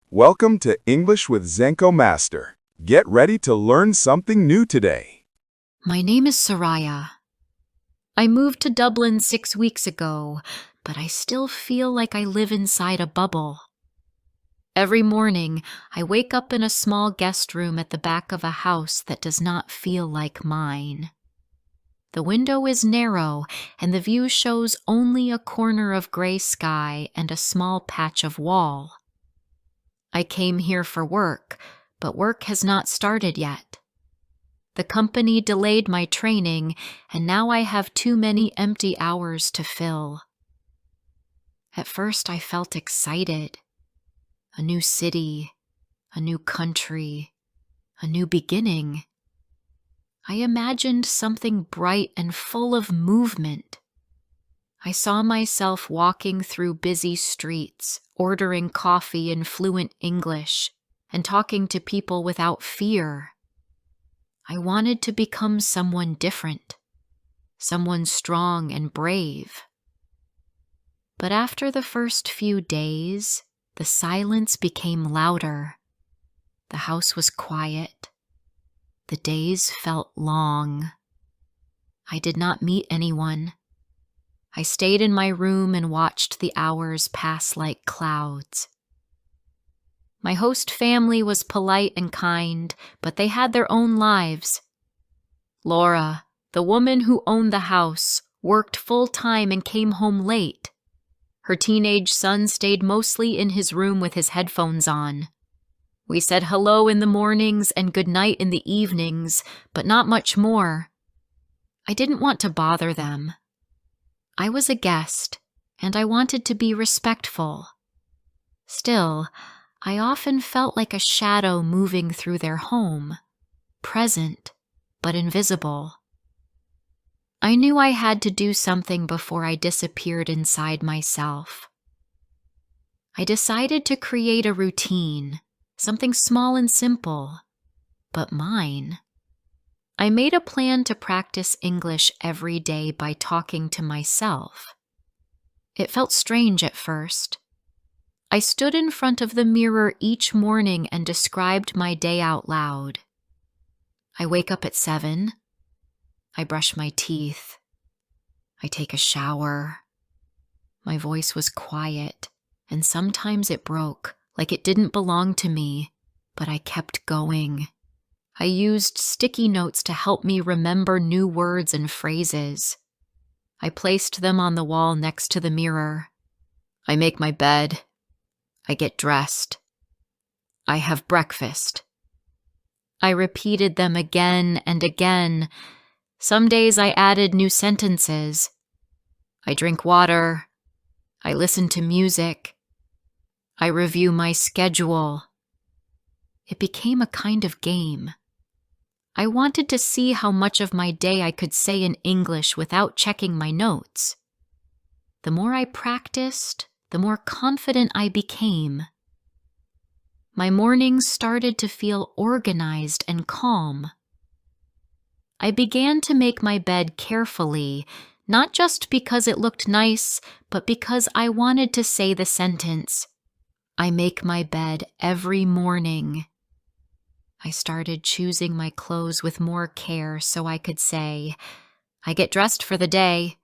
Welcome to English with Zenko Master. Get ready to learn something new today. My name is Soraya. I moved to Dublin 6 weeks ago, but I still feel like I live inside a bubble. Every morning, I wake up in a small guest room at the back of a house that does not feel like mine. The window is narrow, and the view shows only a corner of gray sky and a small patch of wall. I came here for work, but work has not started yet. The company delayed my training, and now I have too many empty hours to fill. At first, I felt excited. A new city, a new country, a new beginning. I imagined something bright and full of movement. I saw myself walking through busy streets, ordering coffee in fluent English, and talking to people without fear. I wanted to become someone different, someone strong and brave. But after the first few days, the silence became louder. The house was quiet. The days felt long. I did not meet anyone. I stayed in my room and watched the hours pass like clouds. My host family was polite and kind, but they had their own lives. Laura, the woman who owned the house, worked full-time and came home late. Her teenage son stayed mostly in his room with his headphones on. We said hello in the mornings and goodnight in the evenings, but not much more. I didn't want to bother them. I was a guest, and I wanted to be respectful. Still, I often felt like a shadow moving through their home, present, but invisible. I knew I had to do something before I disappeared inside myself. I decided to create a routine, something small and simple, but mine. I made a plan to practice English every day by talking to myself. It felt strange at first. I stood in front of the mirror each morning and described my day out loud. I wake up at 7. I brush my teeth. I take a shower. My voice was quiet, and sometimes it broke, like it didn't belong to me, but I kept going. I used sticky notes to help me remember new words and phrases. I placed them on the wall next to the mirror. I make my bed. I get dressed. I have breakfast. I repeated them again and again. Some days I added new sentences. I drink water. I listen to music. I review my schedule. It became a kind of game. I wanted to see how much of my day I could say in English without checking my notes. The more I practiced, the more confident I became. My mornings started to feel organized and calm. I began to make my bed carefully, not just because it looked nice, but because I wanted to say the sentence, I make my bed every morning. I started choosing my clothes with more care so I could say, I get dressed for the day.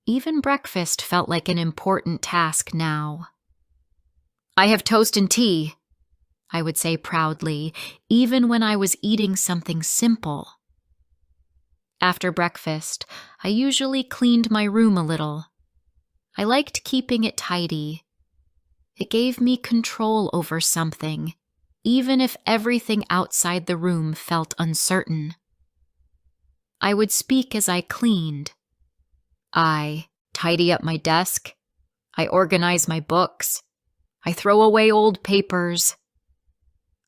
Even breakfast felt like an important task now. I have toast and tea, I would say proudly, even when I was eating something simple. After breakfast, I usually cleaned my room a little. I liked keeping it tidy. It gave me control over something, even if everything outside the room felt uncertain. I would speak as I cleaned. I tidy up my desk. I organize my books. I throw away old papers.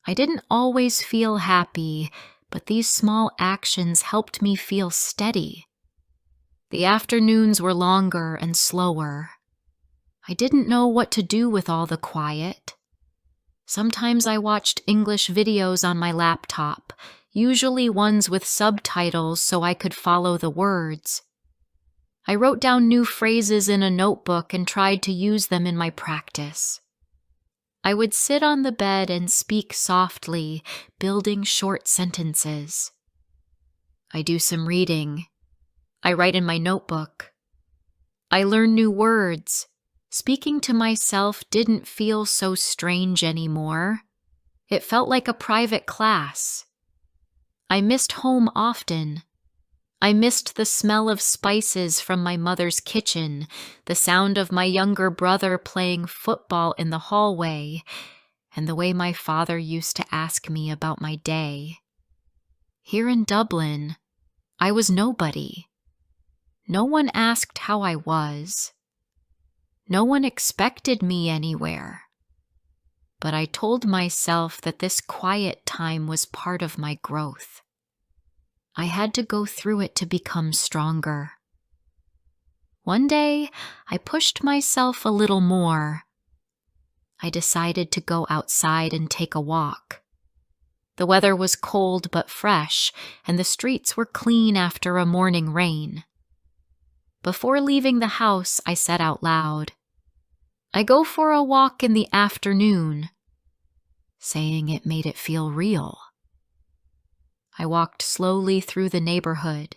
I didn't always feel happy, but these small actions helped me feel steady. The afternoons were longer and slower. I didn't know what to do with all the quiet. Sometimes I watched English videos on my laptop, usually ones with subtitles so I could follow the words. I wrote down new phrases in a notebook and tried to use them in my practice. I would sit on the bed and speak softly, building short sentences. I do some reading. I write in my notebook. I learn new words. Speaking to myself didn't feel so strange anymore. It felt like a private class. I missed home often. I missed the smell of spices from my mother's kitchen, the sound of my younger brother playing football in the hallway, and the way my father used to ask me about my day. Here in Dublin, I was nobody. No one asked how I was. No one expected me anywhere. But I told myself that this quiet time was part of my growth. I had to go through it to become stronger. One day, I pushed myself a little more. I decided to go outside and take a walk. The weather was cold but fresh, and the streets were clean after a morning rain. Before leaving the house, I said out loud, "I go for a walk in the afternoon." Saying it made it feel real. I walked slowly through the neighborhood.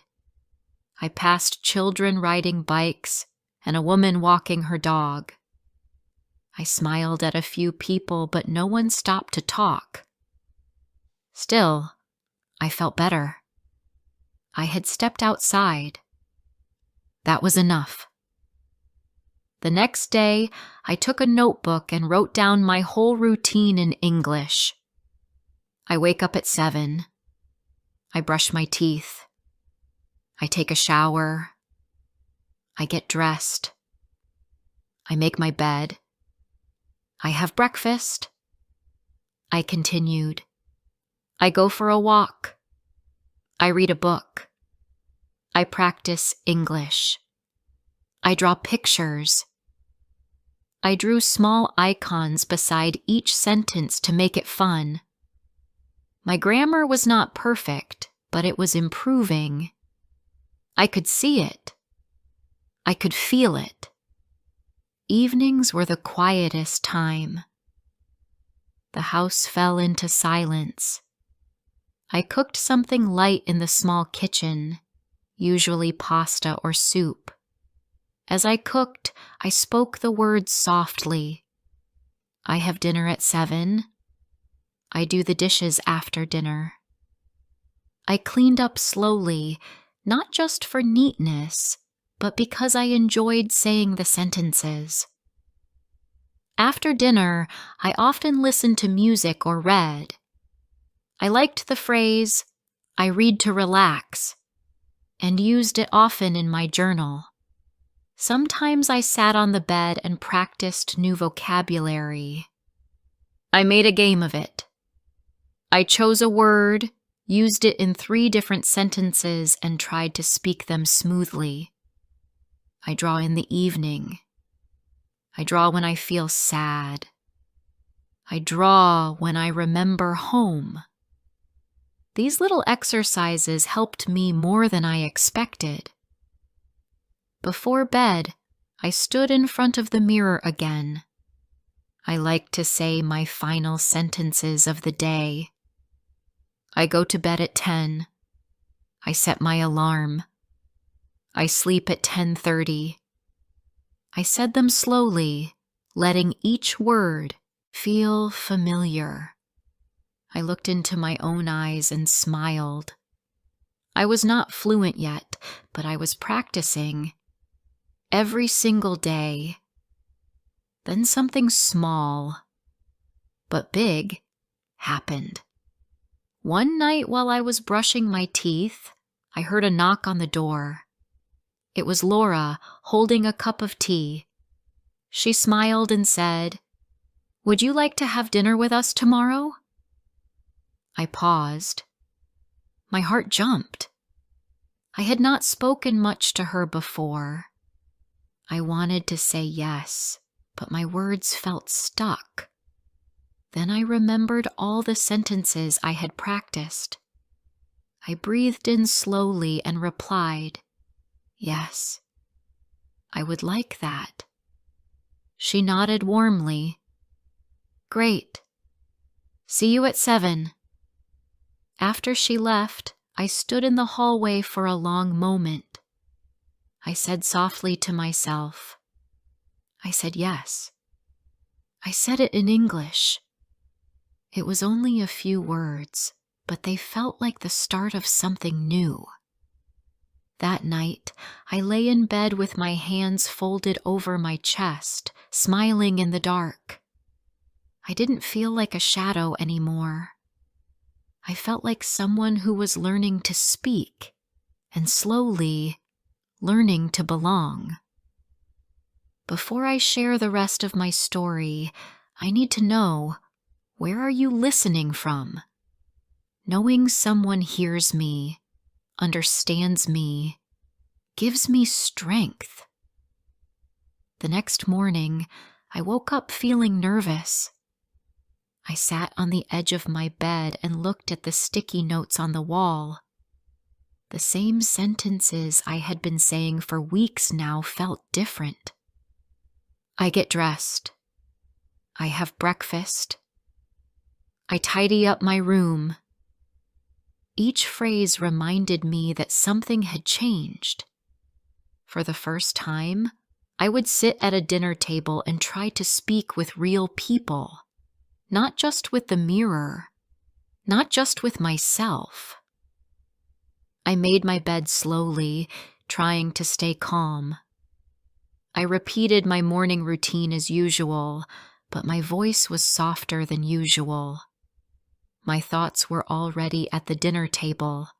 I passed children riding bikes and a woman walking her dog. I smiled at a few people, but no one stopped to talk. Still, I felt better. I had stepped outside. That was enough. The next day, I took a notebook and wrote down my whole routine in English. I wake up at 7. I brush my teeth. I take a shower. I get dressed. I make my bed. I have breakfast. I continued. I go for a walk. I read a book. I practice English. I draw pictures. I drew small icons beside each sentence to make it fun. My grammar was not perfect, but it was improving. I could see it. I could feel it. Evenings were the quietest time. The house fell into silence. I cooked something light in the small kitchen, usually pasta or soup. As I cooked, I spoke the words softly. I have dinner at 7. I do the dishes after dinner. I cleaned up slowly, not just for neatness, but because I enjoyed saying the sentences. After dinner, I often listened to music or read. I liked the phrase, "I read to relax," and used it often in my journal. Sometimes I sat on the bed and practiced new vocabulary. I made a game of it. I chose a word, used it in 3 different sentences, and tried to speak them smoothly. I draw in the evening. I draw when I feel sad. I draw when I remember home. These little exercises helped me more than I expected. Before bed, I stood in front of the mirror again. I like to say my final sentences of the day. I go to bed at 10. I set my alarm. I sleep at 10:30. I said them slowly, letting each word feel familiar. I looked into my own eyes and smiled. I was not fluent yet, but I was practicing. Every single day. Then something small, but big, happened. One night while I was brushing my teeth, I heard a knock on the door. It was Laura holding a cup of tea. She smiled and said, "Would you like to have dinner with us tomorrow?" I paused. My heart jumped. I had not spoken much to her before. I wanted to say yes, but my words felt stuck. Then I remembered all the sentences I had practiced. I breathed in slowly and replied, "Yes, I would like that." She nodded warmly. Great. See you at 7. After she left, I stood in the hallway for a long moment. I said softly to myself, I said yes. I said it in English. It was only a few words, but they felt like the start of something new. That night, I lay in bed with my hands folded over my chest, smiling in the dark. I didn't feel like a shadow anymore. I felt like someone who was learning to speak and slowly learning to belong. Before I share the rest of my story, I need to know, where are you listening from? Knowing someone hears me, understands me, gives me strength. The next morning, I woke up feeling nervous. I sat on the edge of my bed and looked at the sticky notes on the wall. The same sentences I had been saying for weeks now felt different. I get dressed. I have breakfast. I tidy up my room. Each phrase reminded me that something had changed. For the first time, I would sit at a dinner table and try to speak with real people, not just with the mirror, not just with myself. I made my bed slowly, trying to stay calm. I repeated my morning routine as usual, but my voice was softer than usual. My thoughts were already at the dinner table.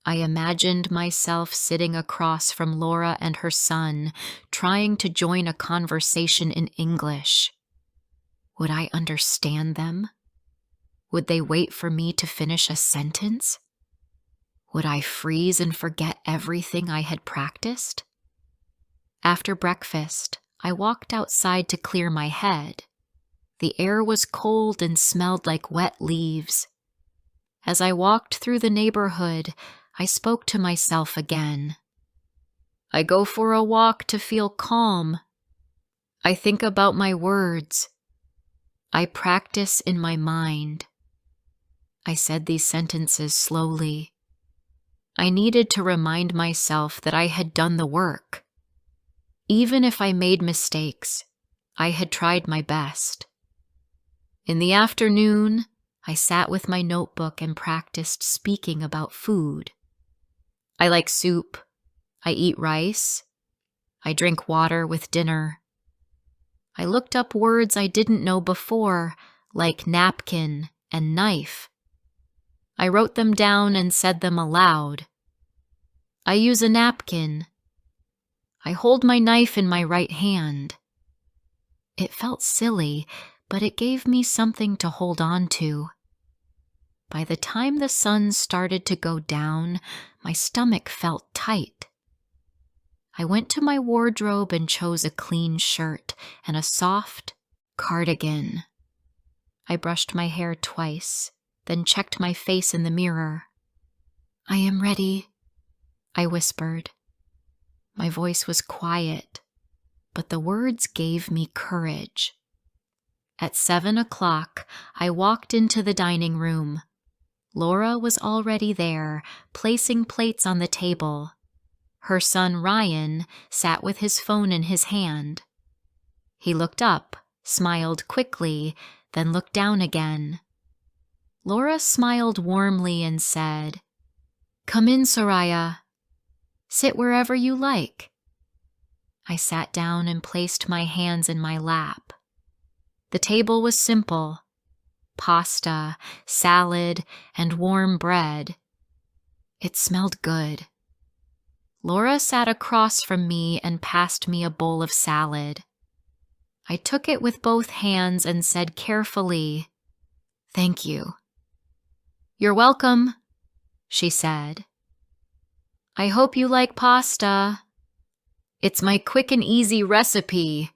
I imagined myself sitting across from Laura and her son, trying to join a conversation in English. Would I understand them? Would they wait for me to finish a sentence? Would I freeze and forget everything I had practiced? After breakfast, I walked outside to clear my head. The air was cold and smelled like wet leaves. As I walked through the neighborhood, I spoke to myself again. I go for a walk to feel calm. I think about my words. I practice in my mind. I said these sentences slowly. I needed to remind myself that I had done the work. Even if I made mistakes, I had tried my best. In the afternoon, I sat with my notebook and practiced speaking about food. I like soup. I eat rice. I drink water with dinner. I looked up words I didn't know before, like napkin and knife. I wrote them down and said them aloud. I use a napkin. I hold my knife in my right hand. It felt silly, but it gave me something to hold on to. By the time the sun started to go down, my stomach felt tight. I went to my wardrobe and chose a clean shirt and a soft cardigan. I brushed my hair twice, then checked my face in the mirror. I am ready, I whispered. My voice was quiet, but the words gave me courage. At 7 o'clock, I walked into the dining room. Laura was already there, placing plates on the table. Her son Ryan sat with his phone in his hand. He looked up, smiled quickly, then looked down again. Laura smiled warmly and said, "Come in, Soraya. Sit wherever you like." I sat down and placed my hands in my lap. The table was simple: pasta, salad, and warm bread. It smelled good. Laura sat across from me and passed me a bowl of salad. I took it with both hands and said carefully, "Thank you." "You're welcome," she said. "I hope you like pasta. It's my quick and easy recipe."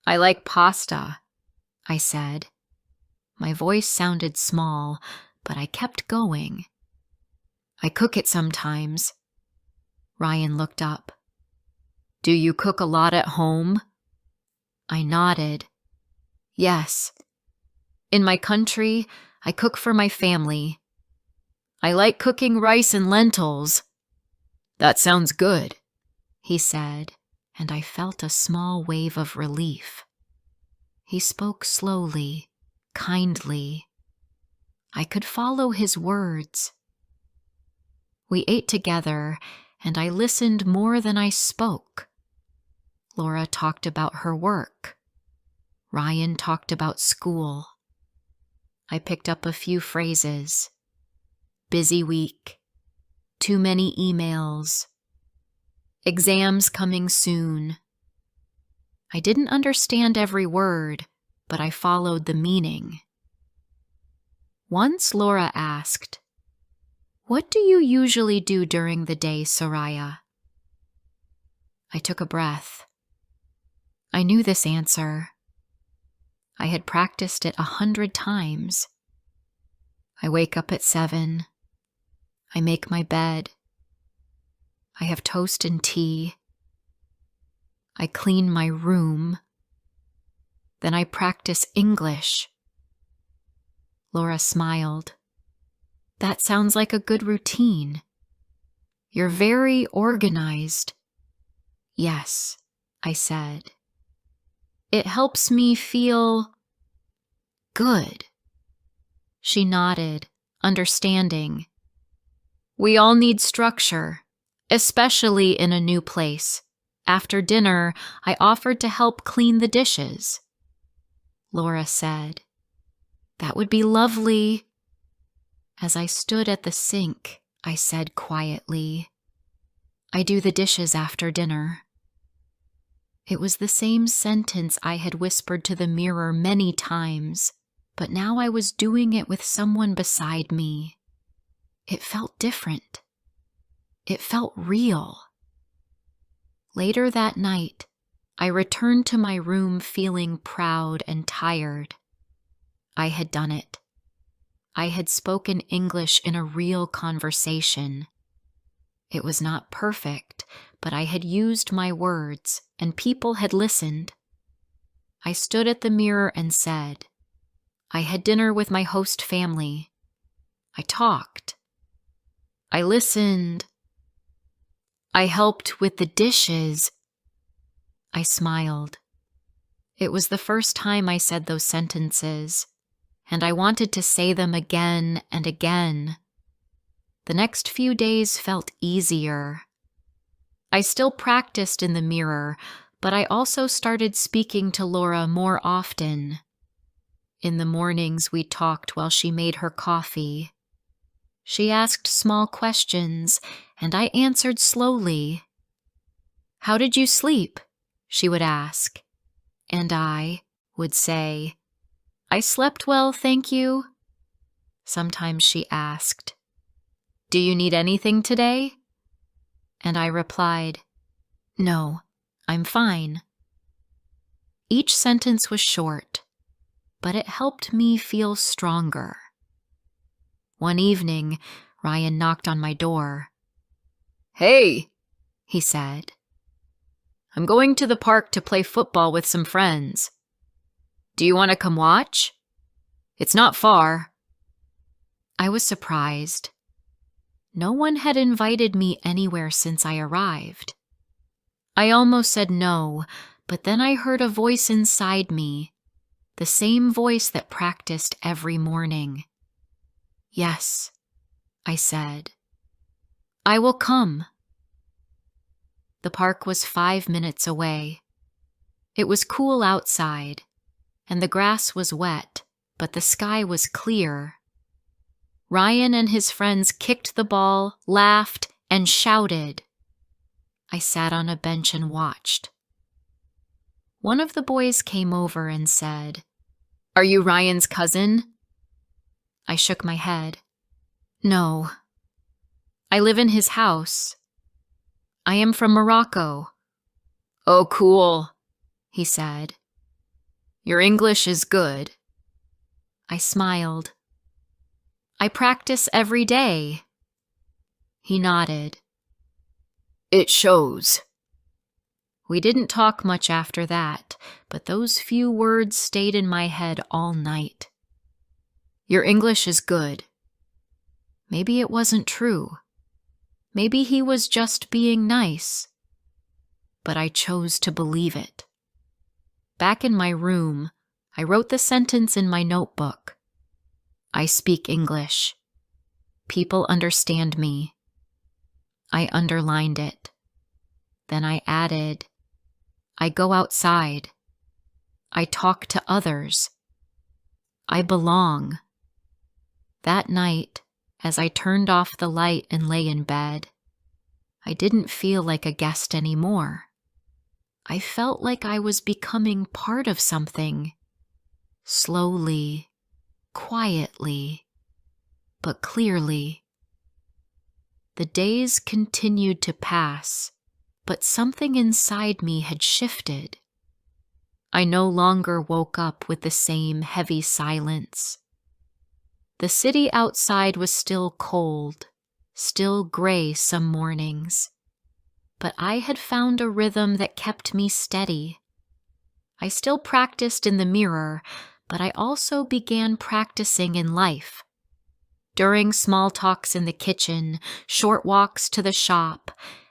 "I like pasta," I said. My voice sounded small, but I kept going. "I cook it sometimes." Ryan looked up. "Do you cook a lot at home?" I nodded. "Yes, In my country, I cook for my family. I like cooking rice and lentils. That sounds good, he said, and I felt a small wave of relief. He spoke slowly, kindly. I could follow his words. We ate together, and I listened more than I spoke. Laura talked about her work. Ryan talked about school. I picked up a few phrases. Busy week. Too many emails. Exams coming soon. I didn't understand every word, but I followed the meaning. Once Laura asked, "What do you usually do during the day, Soraya?" I took a breath. I knew this answer. I had practiced it 100 times. I wake up at 7. I make my bed. I have toast and tea. I clean my room. Then I practice English. Laura smiled. That sounds like a good routine. You're very organized. Yes, I said. It helps me feel good. She nodded, understanding. We all need structure, especially in a new place. After dinner, I offered to help clean the dishes. Laura said, "That would be lovely." As I stood at the sink, I said quietly, "I do the dishes after dinner." It was the same sentence I had whispered to the mirror many times, but now I was doing it with someone beside me. It felt different. It felt real. Later that night, I returned to my room feeling proud and tired. I had done it. I had spoken English in a real conversation. It was not perfect, but I had used my words, and people had listened. I stood at the mirror and said, I had dinner with my host family. I talked. I listened. I helped with the dishes. I smiled. It was the first time I said those sentences, and I wanted to say them again and again. The next few days felt easier. I still practiced in the mirror, but I also started speaking to Laura more often. In the mornings, we talked while she made her coffee. She asked small questions, and I answered slowly. "How did you sleep?" she would ask, and I would say, "I slept well, thank you." Sometimes she asked, "Do you need anything today?" And I replied, "No, I'm fine." Each sentence was short, but it helped me feel stronger. One evening, Ryan knocked on my door. "Hey," he said. "I'm going to the park to play football with some friends. Do you want to come watch? It's not far." I was surprised. No one had invited me anywhere since I arrived. I almost said no, but then I heard a voice inside me, the same voice that practiced every morning. "Yes," I said. "I will come." The park was 5 minutes away. It was cool outside, and the grass was wet, but the sky was clear. Ryan and his friends kicked the ball, laughed, and shouted. I sat on a bench and watched. One of the boys came over and said, "Are you Ryan's cousin?" I shook my head. "No. I live in his house. I am from Morocco." "Oh, cool," he said. "Your English is good." I smiled. "I practice every day." He nodded. "It shows." We didn't talk much after that, but those few words stayed in my head all night. Your English is good. Maybe it wasn't true. Maybe he was just being nice. But I chose to believe it. Back in my room, I wrote the sentence in my notebook. I speak English. People understand me. I underlined it. Then I added, I go outside. I talk to others. I belong. That night, as I turned off the light and lay in bed, I didn't feel like a guest anymore. I felt like I was becoming part of something. Slowly, quietly, but clearly. The days continued to pass, but something inside me had shifted. I no longer woke up with the same heavy silence. The city outside was still cold, still gray some mornings, but I had found a rhythm that kept me steady. I still practiced in the mirror, but I also began practicing in life. During small talks in the kitchen, short walks to the shop,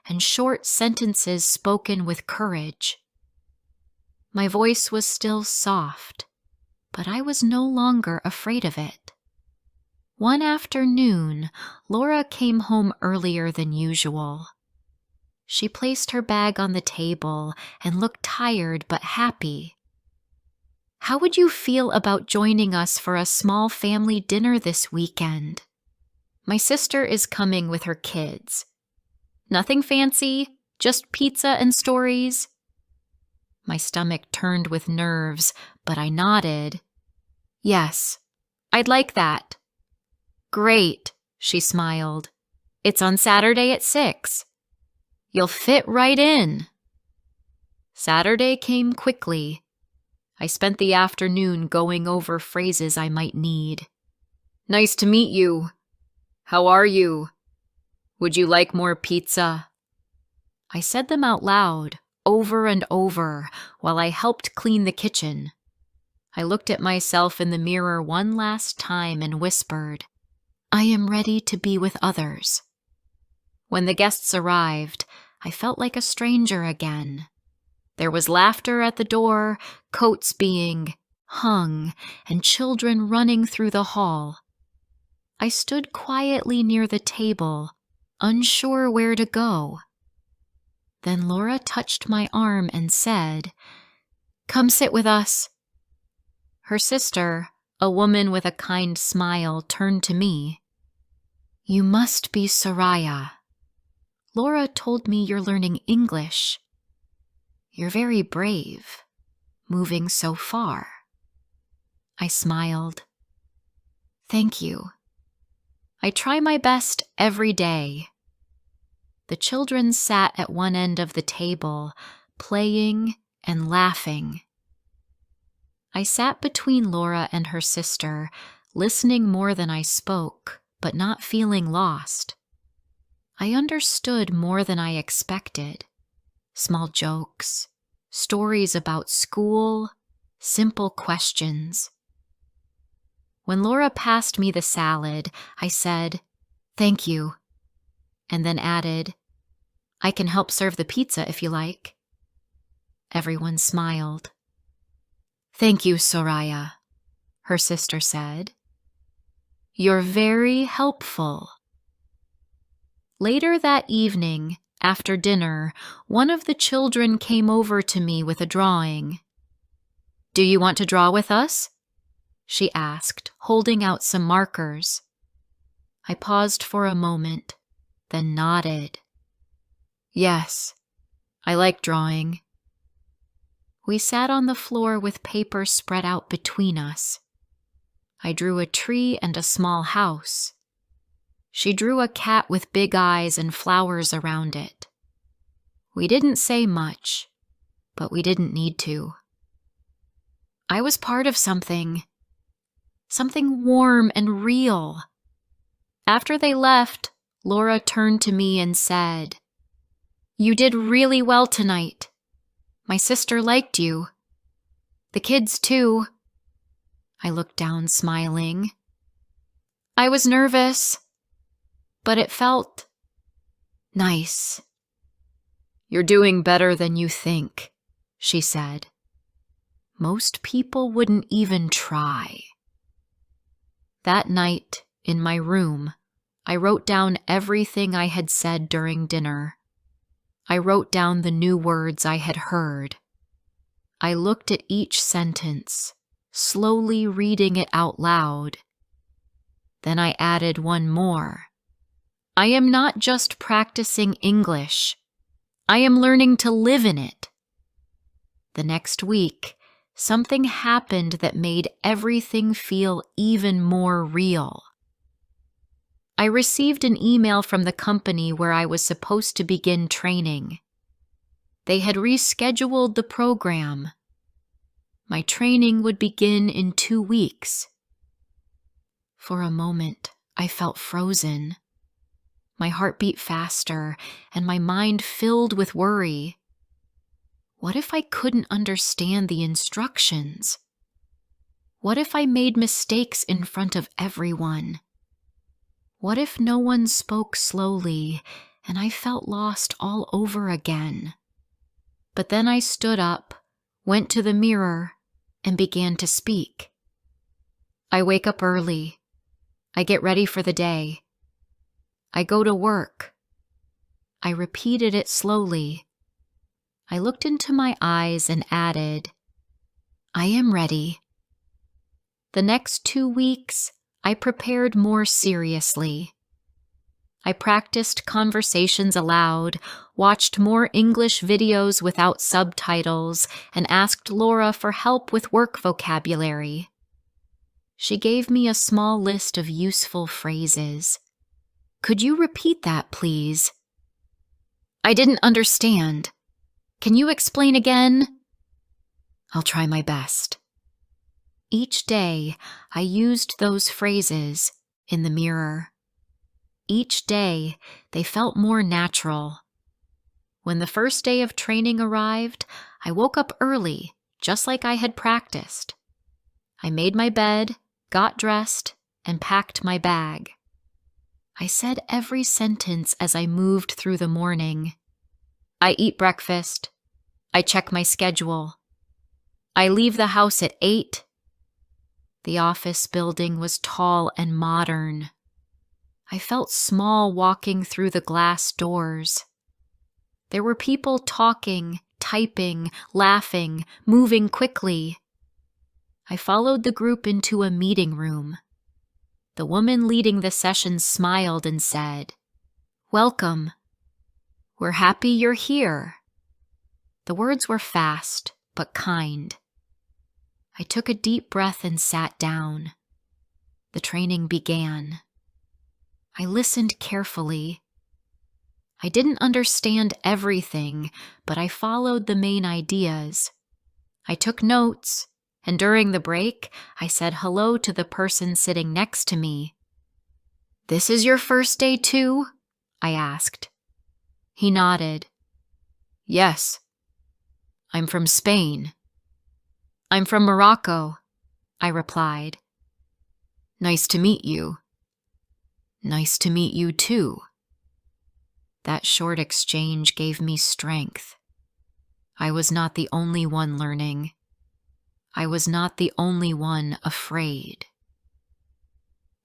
and short sentences spoken with courage. My voice was still soft, but I was no longer afraid of it. One afternoon, Laura came home earlier than usual. She placed her bag on the table and looked tired but happy. How would you feel about joining us for a small family dinner this weekend? My sister is coming with her kids. Nothing fancy, just pizza and stories. My stomach turned with nerves, but I nodded. Yes, I'd like that. Great, she smiled. It's on Saturday at 6. You'll fit right in. Saturday came quickly. I spent the afternoon going over phrases I might need. Nice to meet you. How are you? Would you like more pizza? I said them out loud, over and over, while I helped clean the kitchen. I looked at myself in the mirror one last time and whispered, I am ready to be with others. When the guests arrived, I felt like a stranger again. There was laughter at the door, coats being hung, and children running through the hall. I stood quietly near the table, unsure where to go. Then Laura touched my arm and said, Come sit with us. Her sister, a woman with a kind smile, turned to me. You must be Soraya. Laura told me you're learning English. You're very brave, moving so far. I smiled. Thank you. I try my best every day. The children sat at one end of the table, playing and laughing. I sat between Laura and her sister, listening more than I spoke, but not feeling lost. I understood more than I expected. Small jokes, stories about school, simple questions. When Laura passed me the salad, I said, Thank you, and then added, I can help serve the pizza if you like. Everyone smiled. Thank you, Soraya, her sister said. You're very helpful. Later that evening, after dinner, one of the children came over to me with a drawing. Do you want to draw with us? She asked, holding out some markers. I paused for a moment, then nodded. Yes, I like drawing. We sat on the floor with paper spread out between us. I drew a tree and a small house. She drew a cat with big eyes and flowers around it. We didn't say much, but we didn't need to. I was part of something warm and real. After they left, Laura turned to me and said, You did really well tonight. My sister liked you. The kids too. I looked down, smiling. I was nervous, but it felt nice. You're doing better than you think, she said. Most people wouldn't even try. That night, in my room, I wrote down everything I had said during dinner. I wrote down the new words I had heard. I looked at each sentence, slowly reading it out loud. Then I added one more. I am not just practicing English. I am learning to live in it. The next week, something happened that made everything feel even more real. I received an email from the company where I was supposed to begin training. They had rescheduled the program. My training would begin in 2 weeks. For a moment, I felt frozen. My heart beat faster, and my mind filled with worry. What if I couldn't understand the instructions? What if I made mistakes in front of everyone? What if no one spoke slowly, and I felt lost all over again? But then I stood up, went to the mirror, and began to speak. I wake up early. I get ready for the day. I go to work. I repeated it slowly. I looked into my eyes and added, I am ready. The next 2 weeks, I prepared more seriously. I practiced conversations aloud, watched more English videos without subtitles, and asked Laura for help with work vocabulary. She gave me a small list of useful phrases. Could you repeat that, please? I didn't understand. Can you explain again? I'll try my best. Each day, I used those phrases in the mirror. Each day, they felt more natural. When the first day of training arrived, I woke up early, just like I had practiced. I made my bed, got dressed, and packed my bag. I said every sentence as I moved through the morning. I eat breakfast. I check my schedule. I leave the house at 8. The office building was tall and modern. I felt small walking through the glass doors. There were people talking, typing, laughing, moving quickly. I followed the group into a meeting room. The woman leading the session smiled and said, "Welcome. We're happy you're here." The words were fast, but kind. I took a deep breath and sat down. The training began. I listened carefully. I didn't understand everything, but I followed the main ideas. I took notes, and during the break, I said hello to the person sitting next to me. "This is your first day too?" I asked. He nodded. "Yes. I'm from Spain." "I'm from Morocco," I replied. "Nice to meet you." "Nice to meet you too." That short exchange gave me strength. I was not the only one learning. I was not the only one afraid.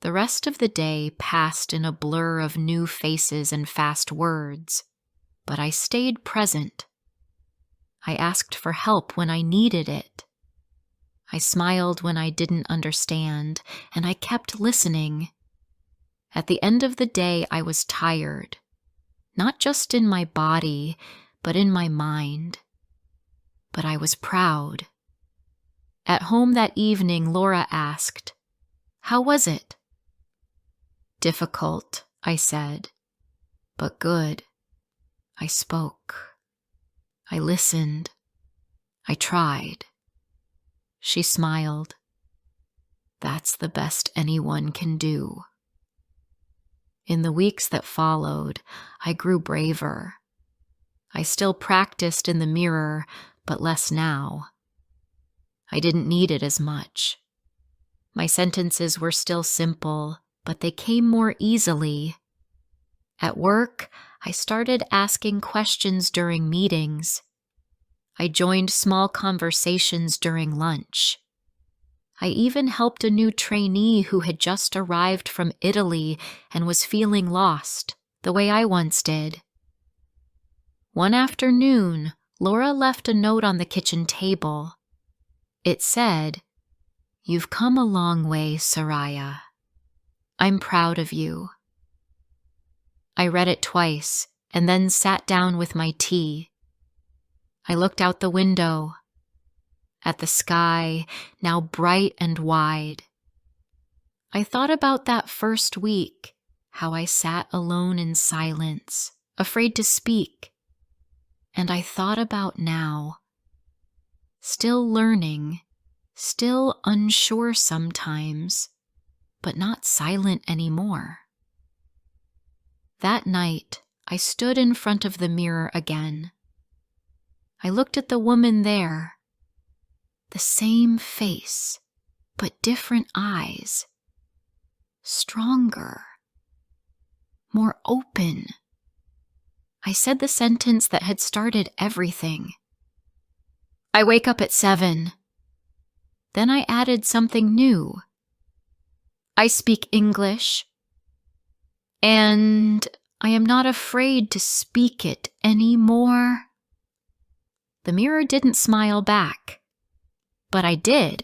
The rest of the day passed in a blur of new faces and fast words, but I stayed present. I asked for help when I needed it. I smiled when I didn't understand, and I kept listening. At the end of the day, I was tired, not just in my body, but in my mind. But I was proud. At home that evening, Laura asked, "How was it?" "Difficult," I said, "but good." I spoke. I listened. I tried. She smiled. "That's the best anyone can do." In the weeks that followed, I grew braver. I still practiced in the mirror, but less now. I didn't need it as much. My sentences were still simple, but they came more easily. At work, I started asking questions during meetings. I joined small conversations during lunch. I even helped a new trainee who had just arrived from Italy and was feeling lost, the way I once did. One afternoon, Laura left a note on the kitchen table. It said, "You've come a long way, Soraya. I'm proud of you." I read it twice and then sat down with my tea. I looked out the window, at the sky, now bright and wide. I thought about that first week, how I sat alone in silence, afraid to speak. And I thought about now, still learning, still unsure sometimes, but not silent anymore. That night, I stood in front of the mirror again. I looked at the woman there, the same face, but different eyes, stronger, more open. I said the sentence that had started everything. I wake up at 7. Then I added something new. I speak English, and I am not afraid to speak it anymore. The mirror didn't smile back, but I did.